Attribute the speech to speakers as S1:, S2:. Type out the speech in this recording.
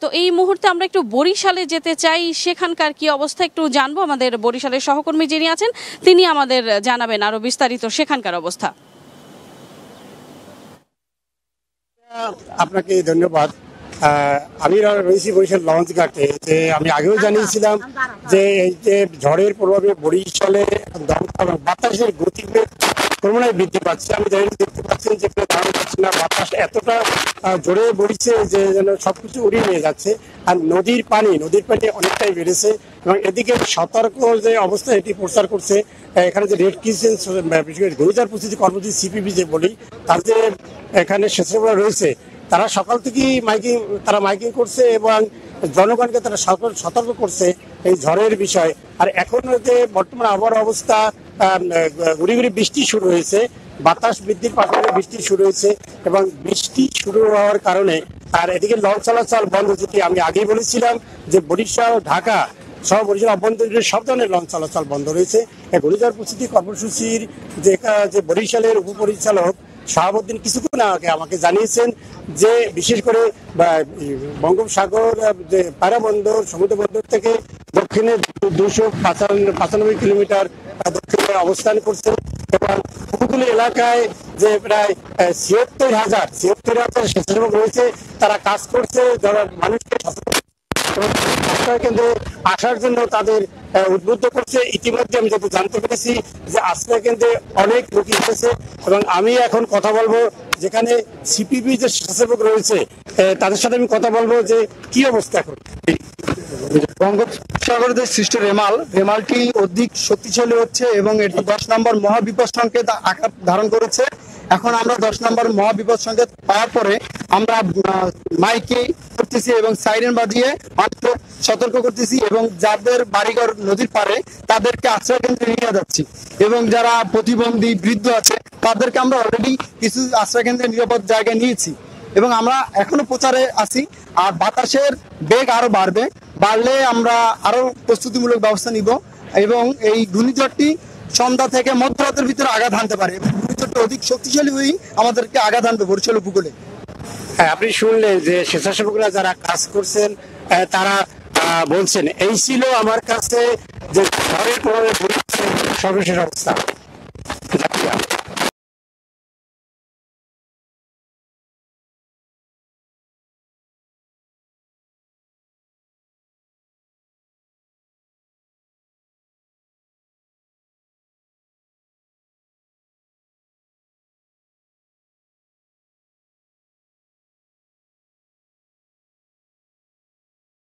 S1: তো এই মুহূর্তে আমরা একটু বরিশালে যেতে চাই, সেখানকার কি অবস্থা একটু জানবো। আমাদের বরিশালের সহকর্মী যিনি আছেন তিনি আমাদের জানাবেন আরো বিস্তারিত সেখানকার অবস্থা।
S2: আপনাকে ধন্যবাদ। আমি রয়েছি বরিশাল লঞ্চ ঘাটে। যে আমি আগেও জানিয়েছিলাম যে এই যে ঝড়ের প্রভাবে বরিশালে দমকা এবং বাতাসের গতিবেগ ক্রমান্বয়ে বৃদ্ধি পাচ্ছে। আমি দেখতে পাচ্ছি যে ধারণ করছি না, বাতাস এতটা জোরে বইছে যে যেন সবকিছু উড়িয়ে নিয়ে যাচ্ছে। আর নদীর পানি অনেকটাই বেড়েছে এবং এদিকে সতর্ক যে অবস্থা এটি প্রচার করছে। এখানে যে রেড ক্রিসেন্ট ঘূর্ণিঝড় প্রস্তুতি কর্মসূচি সিপিবি যে বলি, তার যে এখানে স্বেচ্ছাসেবকরা রয়েছে তারা সকাল থেকেই মাইকিং করছে এবং জনগণকে তারা সতর্ক করছে এই ঝড়ের বিষয়। আর এখন যে বর্তমান আবহাওয়ার অবস্থা, গুড়ি গুড়ি বৃষ্টি শুরু হয়েছে, বাতাস বৃদ্ধির পাশাপাশি বৃষ্টি শুরু হয়েছে এবং বৃষ্টি শুরু হওয়ার কারণে আর এদিকে লঞ্চ চলাচল বন্ধ। যেটি আমি আগেই বলেছিলাম যে বরিশাল ঢাকা সহ বরিশাল অভ্যন্তরীণ সব ধরনের লঞ্চ চলাচল বন্ধ রয়েছে। ঘূর্ণিঝড় প্রস্তুতি কর্মসূচির যে বরিশালের উপপরিচালক শাহাবুদ্দিন কিছুক্ষণ আগে আমাকে জানিয়েছেন যে বিশেষ করে বঙ্গোপসাগর যে পায়রা বন্দর সমুদ্র বন্দর থেকে দক্ষিণে 295 কিলোমিটার দক্ষিণে অবস্থান করছে এবং উপকূলীয় এলাকায় যে প্রায় 76,000 স্বেচ্ছাসেবক রয়েছে, তারা কাজ করছে মানুষকে কেন্দ্রে আসার জন্য তাদের উদ্বুদ্ধ করছে। ইতিমধ্যে আমি যত জানতে পেরেছি যে আশ্রয় কেন্দ্রে অনেক লোকই এসেছে এবং আমি এখন কথা বলবো যেখানে সিপিবি যে স্বেচ্ছাসেবক রয়েছে তাদের সাথে আমি কথা বলবো যে কি অবস্থা এখন।
S3: বঙ্গোপসাগরে সৃষ্ট রেমালটি অধিক শক্তিশালী হচ্ছে এবং এটি 10 নম্বর মহাবিপদ সংকেত আকার ধারণ করেছে। এখন আমরা 10 নম্বর মহাবিপদ সংকেত পাওয়ার পরে আমরা মাইকে করতেছি এবং সাইরেন বাজিয়ে মানুষকে সতর্ক করতেছি এবং যাদের বাড়িঘর নদীর পাড়ে তাদেরকে আশ্রয় কেন্দ্রে নিয়ে যাচ্ছি এবং যারা প্রতিবন্ধী বৃদ্ধ আছে তাদেরকে আমরা অলরেডি কিছু আশ্রয় কেন্দ্রে নিরাপদ জায়গায় নিয়েছি এবং আমরা এখনো প্রচারে আছি। আর বাতাসের বেগ আরো বাড়লে আমরা আরো প্রস্তুতিমূলক ব্যবস্থা নিব এবং এই ঘূর্ণিঝড়টি সন্ধ্যা থেকে মধ্যরাতের ভিতরে আঘাত হানতে পারে এবং ঘূর্ণিঝড়টি অধিক শক্তিশালী হয়েই আমাদেরকে আঘাত হানবে বরিশাল উপকূলে।
S2: হ্যাঁ, আপনি শুনলেন যে স্বেচ্ছাসেবকরা যারা কাজ করছেন তারা বলছেন এই ছিল আমার কাছে যে ঝড়ের প্রভাবে সর্বশেষ অবস্থা।